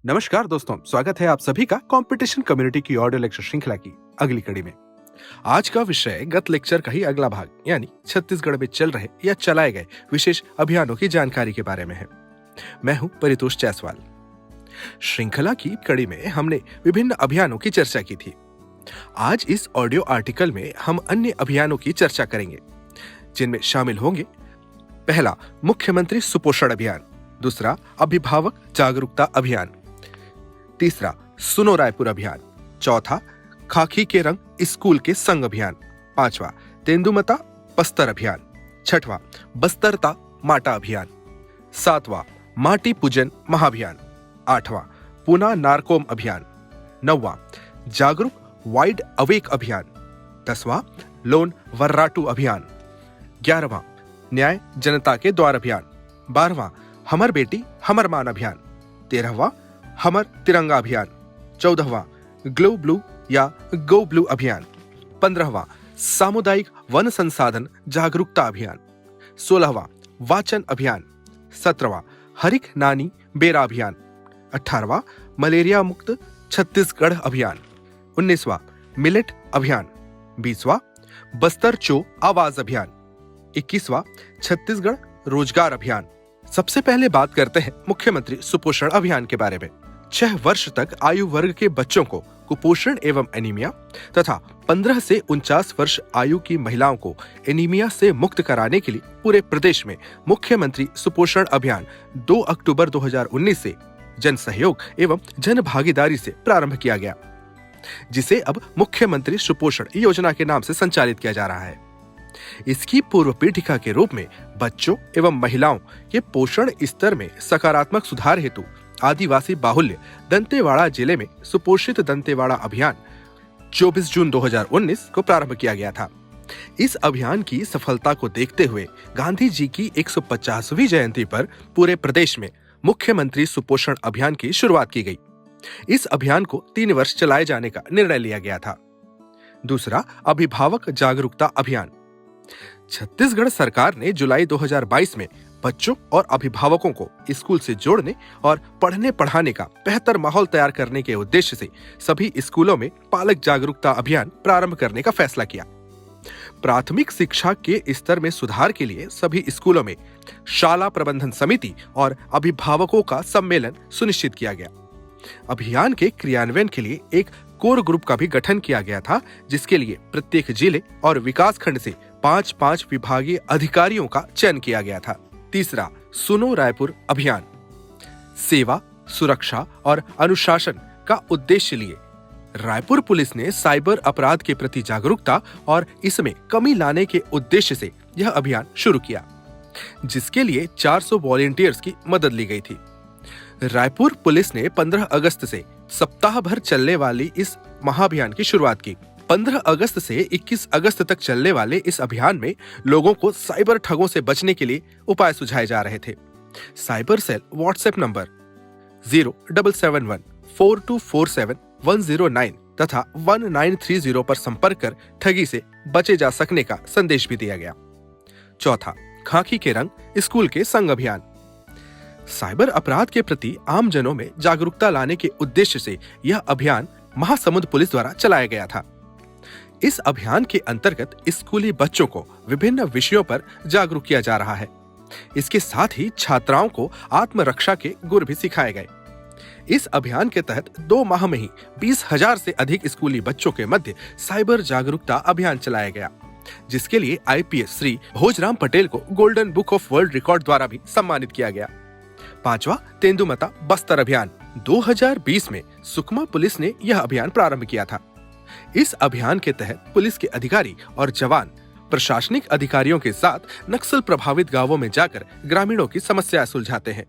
नमस्कार दोस्तों, स्वागत है आप सभी का कंपटीशन कम्युनिटी की ऑडियो लेक्चर श्रृंखला की अगली कड़ी में। आज का विषय गत लेक्चर का ही अगला भाग यानी छत्तीसगढ़ में चल रहे या चलाए गए विशेष अभियानों की जानकारी के बारे में है। मैं हूं परितोष जायसवाल। श्रृंखला की कड़ी में हमने विभिन्न अभियानों की चर्चा की थी। आज इस ऑडियो आर्टिकल में हम अन्य अभियानों की चर्चा करेंगे, जिनमें शामिल होंगे पहला मुख्यमंत्री सुपोषण अभियान, दूसरा अभिभावक जागरूकता अभियान, तीसरा सुनो रायपुर अभियान, चौथा खाकी के रंग स्कूल के संग अभियान, पांचवा तेंदुमता बस्तर अभियान, छठवां बस्तरता माटा अभियान, सातवां माटी पूजन महाअभियान, आठवां पूना नारकोम अभियान, नौवां जागरूक वाइड अवेक अभियान, 10वां लोन वर्राटू अभियान, 11वां न्याय जनता के द्वार अभियान, 12वां हमर बेटी हमर मान अभियान, 13वां हमर तिरंगा अभियान, 14वां ग्लो ब्लू या गो ब्लू अभियान, 15वां सामुदायिक वन संसाधन जागरूकता अभियान, 16वां वाचन अभियान, 17वां हरिक नानी बेरा अभियान, 18वां मलेरिया मुक्त छत्तीसगढ़ अभियान, 19वां मिलेट अभियान, 20वां बस्तर चो आवाज अभियान, 21वां छत्तीसगढ़ रोजगार अभियान। सबसे पहले बात करते हैं मुख्यमंत्री सुपोषण अभियान के बारे में। 6 वर्ष तक आयु वर्ग के बच्चों को कुपोषण एवं एनीमिया तथा 15 से 49 वर्ष आयु की महिलाओं को एनीमिया से मुक्त कराने के लिए पूरे प्रदेश में मुख्यमंत्री सुपोषण अभियान 2 अक्टूबर 2019 से जन सहयोग एवं जन भागीदारी से प्रारंभ किया गया, जिसे अब मुख्यमंत्री सुपोषण योजना के नाम से संचालित किया जा रहा है। इसकी पूर्व पीठिका के रूप में बच्चों एवं महिलाओं के पोषण स्तर में सकारात्मक सुधार हेतु आदिवासी बाहुल्य दंतेवाड़ा जिले में सुपोषित दंतेवाड़ा अभियान 24 जून 2019 को प्रारंभ किया गया था। इस अभियान की सफलता को देखते हुए गांधी जी की 150वीं जयंती पर पूरे प्रदेश में मुख्यमंत्री सुपोषण अभियान की शुरुआत की गई। इस अभियान को 3 वर्ष चलाए जाने का निर्णय लिया गया था। दूसरा अभिभावक जागरूकता अभियान। छत्तीसगढ़ सरकार ने जुलाई 2022 में बच्चों और अभिभावकों को स्कूल से जोड़ने और पढ़ने पढ़ाने का बेहतर माहौल तैयार करने के उद्देश्य से सभी स्कूलों में पालक जागरूकता अभियान प्रारंभ करने का फैसला किया। प्राथमिक शिक्षा के स्तर में सुधार के लिए सभी स्कूलों में शाला प्रबंधन समिति और अभिभावकों का सम्मेलन सुनिश्चित किया गया। अभियान के क्रियान्वयन के लिए एक कोर ग्रुप का भी गठन किया गया था, जिसके लिए प्रत्येक जिले और विकास खंड से 5-5 विभागीय अधिकारियों का चयन किया गया था। तीसरा सुनो रायपुर अभियान। सेवा, सुरक्षा और अनुशासन का उद्देश्य लिए रायपुर पुलिस ने साइबर अपराध के प्रति जागरूकता और इसमें कमी लाने के उद्देश्य से यह अभियान शुरू किया, जिसके लिए 400 वॉलंटियर्स की मदद ली गई थी। रायपुर पुलिस ने 15 अगस्त से सप्ताह भर चलने वाली इस महाअभियान की शुरुआत की। 15 अगस्त से 21 अगस्त तक चलने वाले इस अभियान में लोगों को साइबर ठगों से बचने के लिए उपाय सुझाए जा रहे थे। साइबर सेल व्हाट्सएप नंबर 0774247109 तथा 1930 पर संपर्क कर ठगी से बचे जा सकने का संदेश भी दिया गया। चौथा खाकी के रंग स्कूल के संग अभियान। साइबर अपराध के प्रति आम जनों में जागरूकता लाने के उद्देश्य से यह अभियान महासमुंद पुलिस द्वारा चलाया गया था। इस अभियान के अंतर्गत स्कूली बच्चों को विभिन्न विषयों पर जागरूक किया जा रहा है। इसके साथ ही छात्राओं को आत्मरक्षा के गुर भी सिखाए गए। इस अभियान के तहत 2 माह में ही 20,000 से अधिक स्कूली बच्चों के मध्य साइबर जागरूकता अभियान चलाया गया, जिसके लिए IPS श्री भोजराम पटेल को golden book of world record द्वारा भी सम्मानित किया गया। 5वां तेंदुमता बस्तर अभियान। 2020 में सुकमा पुलिस ने यह अभियान प्रारंभ किया था। इस अभियान के तहत पुलिस के अधिकारी और जवान प्रशासनिक अधिकारियों के साथ नक्सल प्रभावित गांवों में जाकर ग्रामीणों की समस्याएं सुलझाते हैं।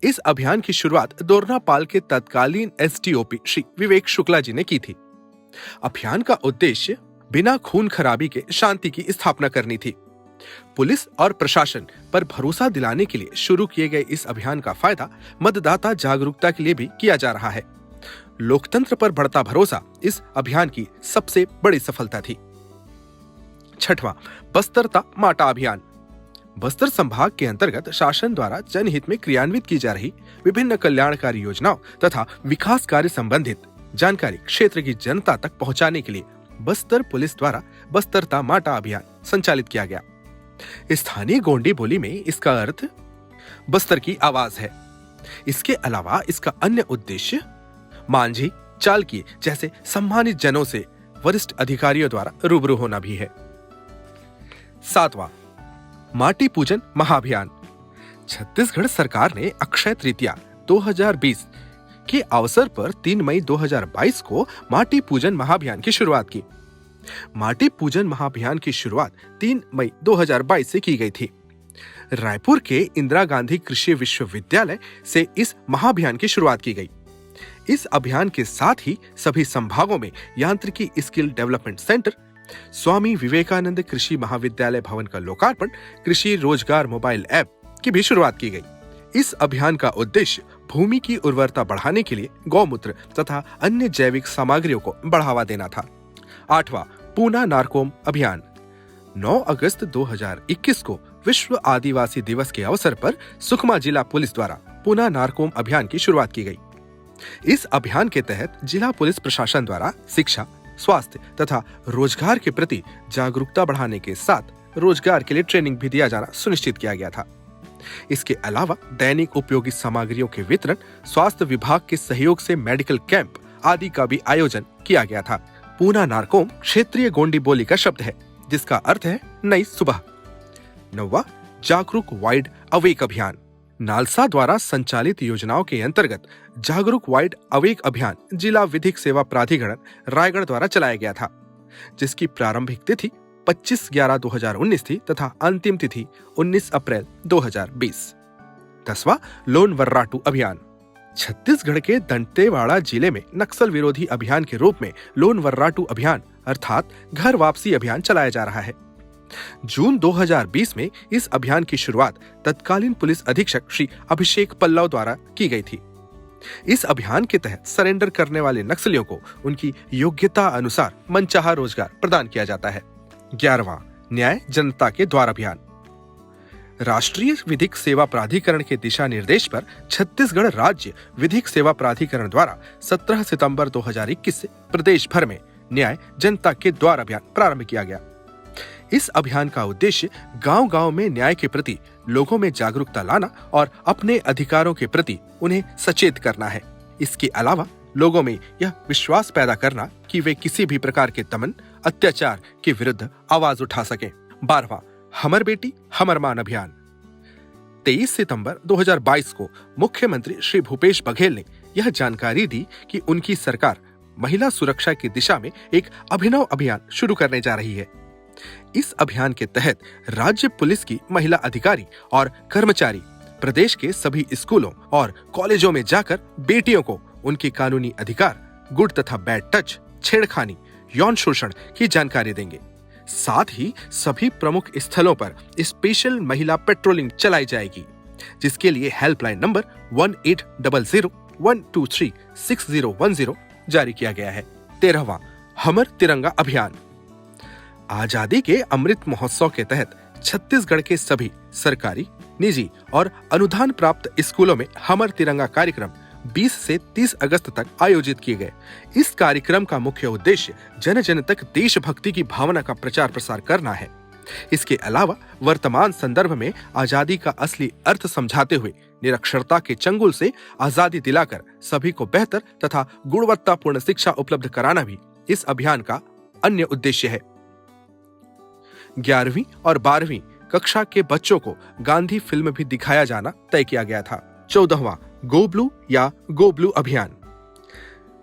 इस अभियान की शुरुआत दोरनापाल के तत्कालीन SDOP श्री विवेक शुक्ला जी ने की थी। अभियान का उद्देश्य बिना खून खराबी के शांति की स्थापना करनी थी। पुलिस और प्रशासन पर भरोसा दिलाने के लिए शुरू किए गए इस अभियान का फायदा मतदाता जागरूकता के लिए भी किया जा रहा है। लोकतंत्र पर बढ़ता भरोसा इस अभियान की सबसे बड़ी सफलता थी। छठवां बस्तरता माटा अभियान। बस्तर संभाग के अंतर्गत शासन द्वारा जनहित में क्रियान्वित की जा रही विभिन्न कल्याणकारी योजनाओं तथा विकास कार्य संबंधित जानकारी क्षेत्र की जनता तक पहुंचाने के लिए बस्तर पुलिस द्वारा बस्तरता माटा अभियान संचालित किया गया। स्थानीय गोंडी बोली में इसका अर्थ बस्तर की आवाज है। इसके अलावा इसका अन्य उद्देश्य मांझी, चालकी जैसे सम्मानित जनों से वरिष्ठ अधिकारियों द्वारा रूबरू होना भी है। 7वां माटी पूजन महाअभियान। छत्तीसगढ़ सरकार ने अक्षय तृतीया 2020 के अवसर पर 3 मई 2022 को माटी पूजन महाअभियान की शुरुआत की। माटी पूजन महाअभियान की शुरुआत 3 मई 2022 से की गई थी। रायपुर के इंदिरा गांधी कृषि विश्वविद्यालय से इस महाअभियान की शुरुआत की गई। इस अभियान के साथ ही सभी संभागों में यांत्रिकी skill development centre, Swami Vivekananda कृषि महाविद्यालय भवन का लोकार्पण, कृषि रोजगार मोबाइल ऐप की भी शुरुआत की गई। इस अभियान का उद्देश्य भूमि की उर्वरता बढ़ाने के लिए गौमूत्र तथा अन्य जैविक सामग्रियों को बढ़ावा देना था। 8वां पूना नारकोम अभियान। 9 अगस्त 2021 को विश्व आदिवासी दिवस के अवसर पर सुकमा जिला पुलिस द्वारा पूना नारकोम अभियान की शुरुआत की गई। इस अभियान के तहत जिला पुलिस प्रशासन द्वारा शिक्षा, स्वास्थ्य तथा रोजगार के प्रति जागरूकता बढ़ाने के साथ रोजगार के लिए ट्रेनिंग भी दिया जाना सुनिश्चित किया गया था। इसके अलावा दैनिक उपयोगी सामग्रियों के वितरण, स्वास्थ्य विभाग के सहयोग से मेडिकल कैंप आदि का भी आयोजन किया गया था। पूना नारकोम क्षेत्रीय गोंडी बोली का शब्द है जिसका अर्थ है नई सुबह। 9वां जागरूक वाइड अवेक अभियान। नालसा द्वारा संचालित योजनाओं के अंतर्गत जागरूक वाइड अवेक अभियान जिला विधिक सेवा प्राधिकरण रायगढ़ द्वारा चलाया गया था, जिसकी प्रारंभिक तिथि 25/11/2019 थी तथा अंतिम तिथि 19 अप्रैल 2020। 10वां लोन वर्राटू अभियान। छत्तीसगढ़ के दंतेवाड़ा जिले में नक्सल विरोधी अभियान के रूप में लोन वर्राटू अभियान अर्थात घर वापसी अभियान चलाया जा रहा है। जून 2020 में इस अभियान की शुरुआत तत्कालीन पुलिस अधीक्षक श्री अभिषेक पल्लव द्वारा की गई थी। इस अभियान के तहत सरेंडर करने वाले नक्सलियों को उनकी योग्यता अनुसार मनचाहा रोजगार प्रदान किया जाता है। 11वां न्याय जनता के द्वार अभियान। राष्ट्रीय विधिक सेवा प्राधिकरण के दिशा निर्देश पर छत्तीसगढ़ राज्य विधिक सेवा प्राधिकरण द्वारा 17 सितंबर 2021 से प्रदेश भर में न्याय जनता के द्वार अभियान प्रारंभ किया गया। इस अभियान का उद्देश्य गांव-गांव में न्याय के प्रति लोगों में जागरूकता लाना और अपने अधिकारों के प्रति उन्हें सचेत करना है। इसके अलावा लोगों में यह विश्वास पैदा करना कि वे किसी भी प्रकार के दमन, अत्याचार के विरुद्ध आवाज उठा सकें। 12वां हमर बेटी हमर मान अभियान। 23 सितंबर 2022 को मुख्यमंत्री श्री भूपेश बघेल ने यह जानकारी दी कि उनकी सरकार महिला सुरक्षा की दिशा में एक अभिनव अभियान शुरू करने जा रही है। इस अभियान के तहत राज्य पुलिस की महिला अधिकारी और कर्मचारी प्रदेश के सभी स्कूलों और कॉलेजों में जाकर बेटियों को उनके कानूनी अधिकार, गुड तथा बैड टच, छेड़खानी, यौन शोषण की जानकारी देंगे। साथ ही सभी प्रमुख स्थलों पर स्पेशल महिला पेट्रोलिंग चलाई जाएगी, जिसके लिए हेल्पलाइन नंबर 1800-123-6010 जारी किया गया है। 13वां हमर तिरंगा अभियान। आजादी के अमृत महोत्सव के तहत छत्तीसगढ़ के सभी सरकारी, निजी और अनुदान प्राप्त स्कूलों में हमर तिरंगा कार्यक्रम 20 से 30 अगस्त तक आयोजित किए गए। इस कार्यक्रम का मुख्य उद्देश्य जन जन तक देशभक्ति की भावना का प्रचार प्रसार करना है। इसके अलावा वर्तमान संदर्भ में आजादी का असली अर्थ समझाते हुए निरक्षरता के चंगुल से आजादी दिलाकर सभी को बेहतर तथा गुणवत्तापूर्ण शिक्षा उपलब्ध कराना भी इस अभियान का अन्य उद्देश्य है। 11वीं और 12वीं कक्षा के बच्चों को गांधी फिल्म भी दिखाया जाना तय किया गया था। 14वां गो ब्लू या गो ब्लू अभियान।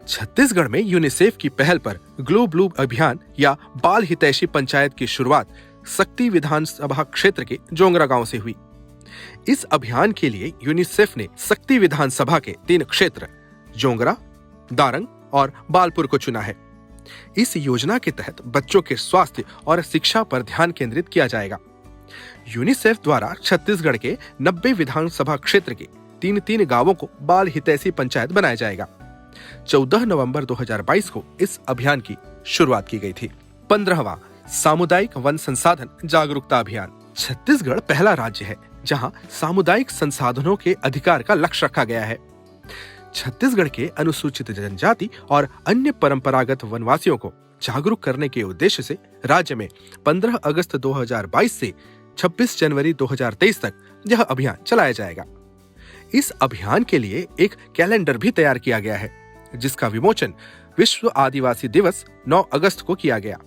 छत्तीसगढ़ में यूनिसेफ की पहल पर ग्लो ब्लू अभियान या बाल हितैषी पंचायत की शुरुआत सक्ती विधानसभा क्षेत्र के जोंगरा गांव से हुई। इस अभियान के लिए यूनिसेफ ने सक्ती विधानसभा के 3 क्षेत्र जोंगरा, दारंग और बालपुर को चुना है। इस योजना के तहत बच्चों के स्वास्थ्य और शिक्षा पर ध्यान केंद्रित किया जाएगा। यूनिसेफ द्वारा छत्तीसगढ़ के 90 विधानसभा क्षेत्र के 3 गांवों को बाल हितैषी पंचायत बनाया जाएगा। 14 नवंबर 2022 को इस अभियान की शुरुआत की गई थी। 15वां सामुदायिक वन संसाधन जागरूकता अभियान। छत्तीसगढ़ पहला राज्य है जहां सामुदायिक संसाधनों के अधिकार का लक्ष्य रखा गया है। छत्तीसगढ़ के अनुसूचित जनजाति और अन्य परंपरागत वनवासियों को जागरूक करने के उद्देश्य से राज्य में 15 अगस्त 2022 से 26 जनवरी 2023 तक यह अभियान चलाया जाएगा। इस अभियान के लिए एक कैलेंडर भी तैयार किया गया है, जिसका विमोचन विश्व आदिवासी दिवस 9 अगस्त को किया गया।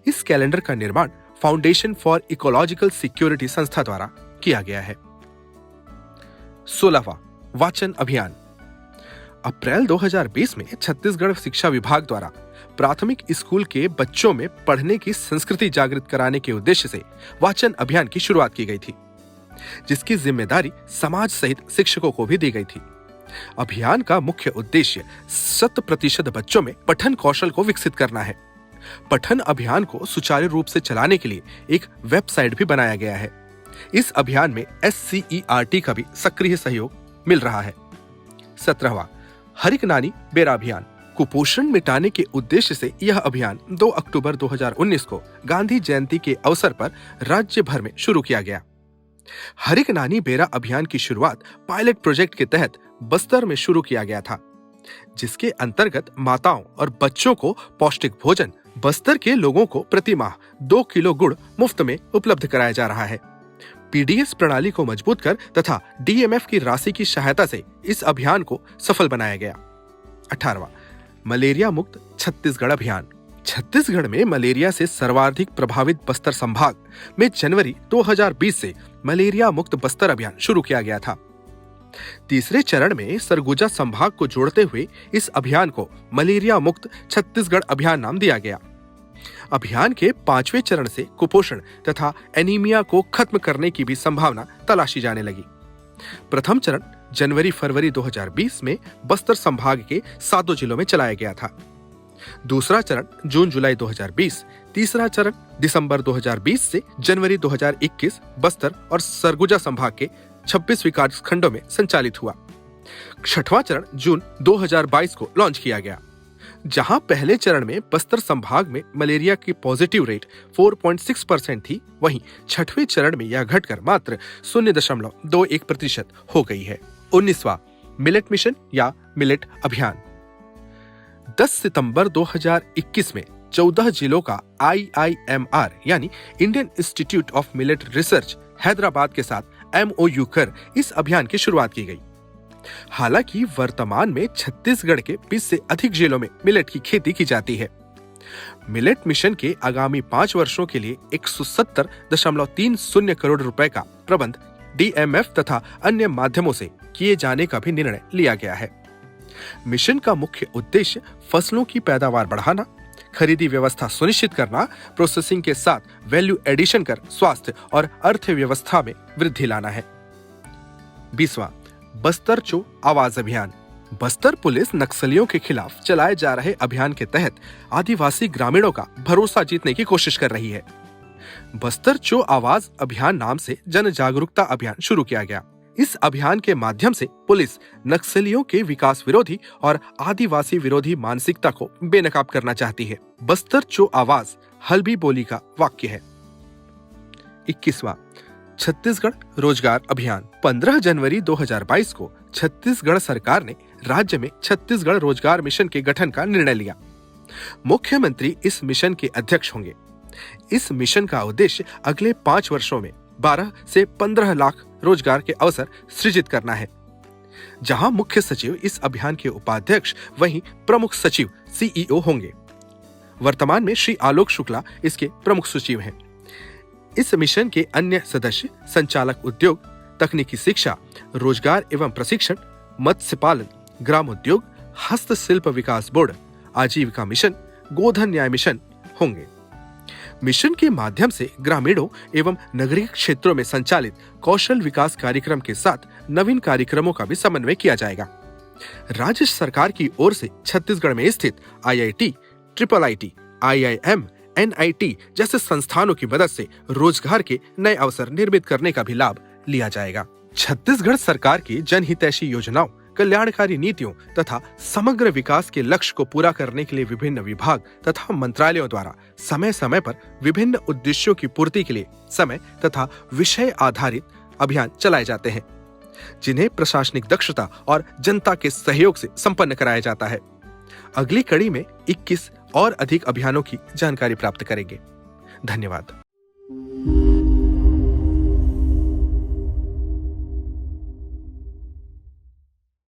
इस कैलेंडर का निर्माण फाउंडेशन फॉर इकोलॉजिकल सिक्योरिटी संस्था द्वारा किया गया है। 16वां वाचन अभियान। अप्रैल 2020 में छत्तीसगढ़ शिक्षा विभाग द्वारा प्राथमिक स्कूल के बच्चों में पढ़ने की संस्कृति जागृत कराने के उद्देश्य से वाचन अभियान की शुरुआत की गई थी, जिसकी जिम्मेदारी समाज सहित शिक्षकों को भी दी गई थी। अभियान का मुख्य उद्देश्य 100% बच्चों में पठन कौशल को विकसित करना है। पठन अभियान को सुचारू रूप से चलाने के लिए एक वेबसाइट भी बनाया गया है। इस अभियान में SCERT का भी सक्रिय सहयोग मिल रहा है। 17वां हरिक नानी बेरा अभियान। कुपोषण मिटाने के उद्देश्य से यह अभियान 2 अक्टूबर 2019 को गांधी जयंती के अवसर पर राज्य भर में शुरू किया गया। हरिक नानी बेरा अभियान की शुरुआत पायलट प्रोजेक्ट के तहत बस्तर में शुरू किया गया था, जिसके अंतर्गत माताओं और बच्चों को पौष्टिक भोजन बस्तर के लोगों को प्रति माह 2 किलो गुड़ मुफ्त में उपलब्ध कराया जा रहा है। PDS प्रणाली को मजबूत कर तथा DMF की राशि की सहायता से इस अभियान को सफल बनाया गया। 18वां मलेरिया मुक्त छत्तीसगढ़ अभियान। छत्तीसगढ़ में मलेरिया से सर्वाधिक प्रभावित बस्तर संभाग में जनवरी 2020 से मलेरिया मुक्त बस्तर अभियान शुरू किया गया था। तीसरे चरण में सरगुजा संभाग को जोड़ते हुए इस अभियान को मलेरिया मुक्त छत्तीसगढ़ अभियान नाम दिया गया। अभियान के 5वें चरण से कुपोषण तथा एनीमिया को खत्म करने की भी संभावना तलाशी जाने लगी। प्रथम चरण जनवरी-फरवरी 2020 में बस्तर संभाग के 7 जिलों में चलाया गया था। दूसरा चरण जून-जुलाई 2020, तीसरा चरण दिसंबर 2020 से जनवरी 2021 बस्तर और सरगुजा संभाग के 26 विकास खंडों में संचालित हुआ। छठवां चरण जून 2022 को लॉन्च किया गया। जहां पहले चरण में बस्तर संभाग में मलेरिया की पॉजिटिव रेट 4.6% थी, वहीं छठवें चरण में यह घटकर मात्र 0.21% हो गई है। 19वां मिलेट मिशन या मिलेट अभियान। 10 सितंबर 2021 में 14 जिलों का IIMR यानी Indian institute of millet research Hyderabad के साथ MOU कर इस अभियान की शुरुआत की गई। हालांकि वर्तमान में छत्तीसगढ़ के 20 से अधिक जिलों में मिलेट की खेती की जाती है। मिलेट मिशन के आगामी 5 वर्षों के लिए 170.30 करोड़ रुपए का प्रबंध DMF तथा अन्य माध्यमों से किए जाने का भी निर्णय लिया गया है। मिशन का मुख्य उद्देश्य फसलों की पैदावार बढ़ाना, खरीदी व्यवस्था सुनिश्चित करना, प्रोसेसिंग के साथ वैल्यू एडिशन कर स्वास्थ्य और अर्थव्यवस्था में वृद्धि लाना है। 20वां बस्तर चो आवाज अभियान। बस्तर पुलिस नक्सलियों के खिलाफ चलाए जा रहे अभियान के तहत आदिवासी ग्रामीणों का भरोसा जीतने की कोशिश कर रही है। बस्तर चो आवाज अभियान नाम से जन जागरूकता अभियान शुरू किया गया। इस अभियान के माध्यम से पुलिस नक्सलियों के विकास विरोधी और आदिवासी विरोधी मानसिकता को बेनकाब करना चाहती है। बस्तर चो आवाज हल्बी बोली का वाक्य है। 21वां छत्तीसगढ़ रोजगार अभियान। 15 जनवरी 2022 को छत्तीसगढ़ सरकार ने राज्य में छत्तीसगढ़ रोजगार मिशन के गठन का निर्णय लिया। मुख्यमंत्री इस मिशन के अध्यक्ष होंगे। इस मिशन का उद्देश्य अगले 5 वर्षों में 12 से 15 लाख रोजगार के अवसर सृजित करना है। जहां मुख्य सचिव इस अभियान के उपाध्यक्ष, वहीं प्रमुख सचिव CEO होंगे। वर्तमान में श्री आलोक शुक्ला इसके प्रमुख सचिव हैं। इस मिशन के अन्य सदस्य संचालक उद्योग, तकनीकी शिक्षा, रोजगार एवं प्रशिक्षण, मत्स्य पालन, ग्राम उद्योग, हस्तशिल्प विकास बोर्ड, आजीविका मिशन, गोधन न्याय मिशन होंगे। मिशन के माध्यम से ग्रामीणों एवं नगरीय क्षेत्रों में संचालित कौशल विकास कार्यक्रम के साथ नवीन कार्यक्रमों का भी समन्वय किया जाएगा। राज्य सरकार की ओर से छत्तीसगढ़ में स्थित IIT, IIIT, IIM, NIT जैसे संस्थानों की मदद से रोजगार के नए अवसर निर्मित करने का भी लाभ लिया जाएगा। छत्तीसगढ़ सरकार की जनहितैषी योजनाओं, कल्याणकारी नीतियों तथा समग्र विकास के लक्ष्य को पूरा करने के लिए विभिन्न विभाग तथा मंत्रालयों द्वारा समय समय पर विभिन्न उद्देश्यों की पूर्ति के लिए समय तथा विषय आधारित अभियान चलाए जाते हैं, जिन्हें प्रशासनिक दक्षता और जनता के सहयोग से संपन्न कराया जाता है। अगली कड़ी में 21 और अधिक अभियानों की जानकारी प्राप्त करेंगे। धन्यवाद।